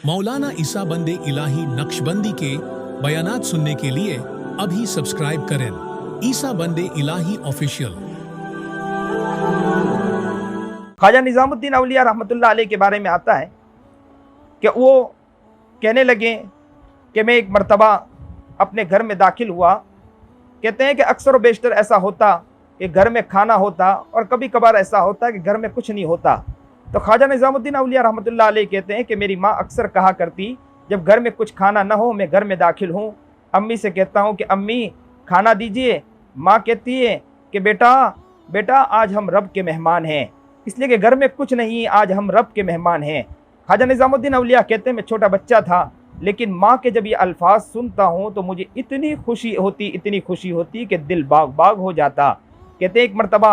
मौलाना ईसा बंदे इलाही नक्शबंदी के बयानात सुनने के लिए अभी सब्सक्राइब करें ईसा बंदे इलाही ऑफिशियल। ख्वाजा निज़ामुद्दीन औलिया रहमतुल्लाह अलैह के बारे में आता है कि वो कहने लगे कि मैं एक मर्तबा अपने घर में दाखिल हुआ। कहते हैं कि अक्सर व बेशतर ऐसा होता कि घर में खाना होता और कभी कभार ऐसा होता कि घर में कुछ नहीं होता। तो ख्वाजा निज़ामुद्दीन औलिया रहमतुल्लाह अलैह कहते हैं कि मेरी माँ अक्सर कहा करती, जब घर में कुछ खाना ना हो, मैं घर में दाखिल हूँ, अम्मी से कहता हूँ कि अम्मी खाना दीजिए। माँ कहती है कि बेटा बेटा आज हम रब के मेहमान हैं, इसलिए कि घर में कुछ नहीं, आज हम रब के मेहमान हैं। ख्वाजा निज़ामुद्दीन औलिया कहते हैं मैं छोटा बच्चा था, लेकिन माँ के जब ये अल्फाज सुनता हूँ तो मुझे इतनी खुशी होती कि दिल बाग बाग हो जाता। कहते हैं एक मर्तबा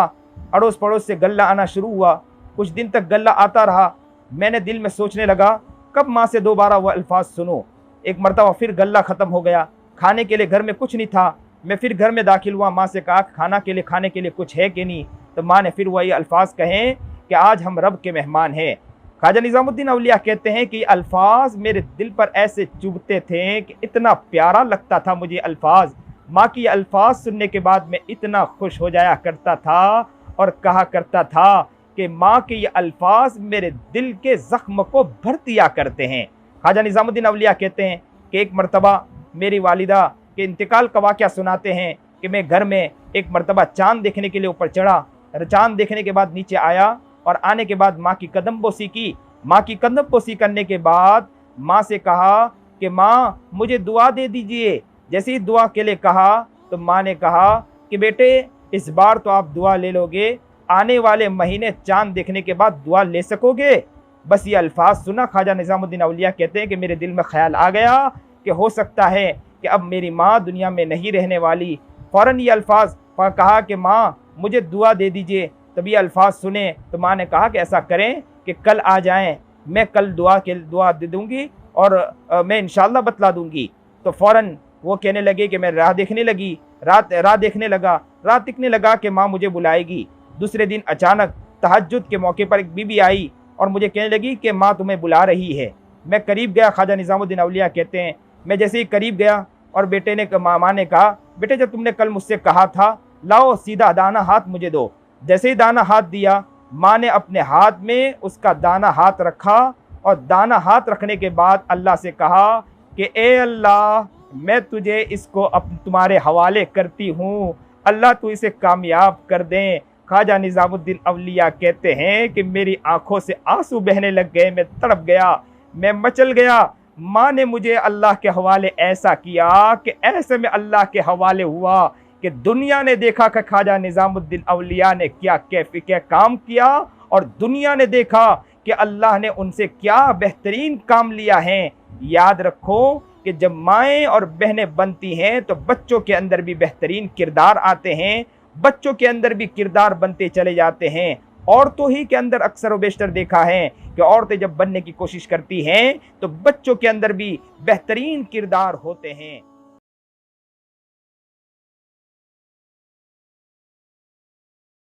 अड़ोस पड़ोस से गल्ला आना शुरू हुआ। कुछ दिन तक गल्ला आता रहा। मैंने दिल में सोचने लगा कब माँ से दोबारा वह अल्फाज सुनूं। एक मर्तबा फिर गल्ला ख़त्म हो गया, खाने के लिए घर में कुछ नहीं था। मैं फिर घर में दाखिल हुआ, माँ से कहा खाने के लिए कुछ है कि नहीं। तो माँ ने फिर वही अल्फाज कहे कि आज हम रब के मेहमान हैं। ख्वाजा निज़ामुद्दीन औलिया कहते हैं कि अल्फाज मेरे दिल पर ऐसे चुभते थे कि इतना प्यारा लगता था मुझे अल्फाज। माँ की अल्फाज सुनने के बाद मैं इतना खुश हो जाया करता था और कहा करता था कि माँ के ये अल्फाज मेरे दिल के ज़ख्म को भर दिया करते हैं। ख्वाजा निज़ामुद्दीन औलिया कहते हैं कि एक मर्तबा मेरी वालिदा के इंतकाल का वाक़या सुनाते हैं कि मैं घर में एक मर्तबा चाँद देखने के लिए ऊपर चढ़ा। चाँद देखने के बाद नीचे आया और आने के बाद माँ की कदम बोसी की। माँ की कदम बोसी करने के बाद माँ से कहा कि माँ मुझे दुआ दे दीजिए। जैसे ही दुआ के लिए कहा तो माँ ने कहा कि बेटे इस बार तो आप दुआ ले लोगे, आने वाले महीने चाँद देखने के बाद दुआ ले सकोगे। बस ये अल्फाज सुना ख्वाजा निज़ामुद्दीन औलिया कहते हैं कि मेरे दिल में ख्याल आ गया कि हो सकता है कि अब मेरी माँ दुनिया में नहीं रहने वाली। फ़ौरन ये अल्फाज कहा कि माँ मुझे दुआ दे दीजिए। तब ये अल्फाज सुने तो माँ ने कहा कि ऐसा करें कि कल आ जाएं, मैं कल दुआ दे दूँगी और मैं इंशाअल्लाह बतला दूँगी। तो फ़ौरन वो कहने लगे कि मैं राह देखने लगा कि माँ मुझे बुलाएगी। दूसरे दिन अचानक तहज्जुद के मौके पर एक बीबी आई और मुझे कहने लगी कि माँ तुम्हें बुला रही है। मैं करीब गया। ख्वाजा निज़ामुद्दीन औलिया कहते हैं मैं जैसे ही करीब गया और माँ ने कहा बेटे जब तुमने कल मुझसे कहा था लाओ सीधा दाना हाथ मुझे दो। जैसे ही दाना हाथ दिया, माँ ने अपने हाथ में उसका दाना हाथ रखा और दाना हाथ रखने के बाद अल्लाह से कहा कि ए अल्लाह मैं तुझे इसको तुम्हारे हवाले करती हूँ, अल्लाह तू इसे कामयाब कर दे। ख्वाजा निज़ामुद्दीन औलिया कहते हैं कि मेरी आंखों से आंसू बहने लग गए, मैं तड़प गया, मैं मचल गया। माँ ने मुझे अल्लाह के हवाले ऐसा किया कि ऐसे में अल्लाह के हवाले हुआ कि दुनिया ने देखा कि ख्वाजा निज़ामुद्दीन औलिया ने क्या काम किया और दुनिया ने देखा कि अल्लाह ने उनसे क्या बेहतरीन काम लिया है। याद रखो कि जब माएँ और बहनें बनती हैं तो बच्चों के अंदर भी बेहतरीन किरदार आते हैं, बच्चों के अंदर भी किरदार बनते चले जाते हैं। औरतों ही के अंदर अक्सर व बेशतर देखा है कि औरतें जब बनने की कोशिश करती हैं तो बच्चों के अंदर भी बेहतरीन किरदार होते हैं।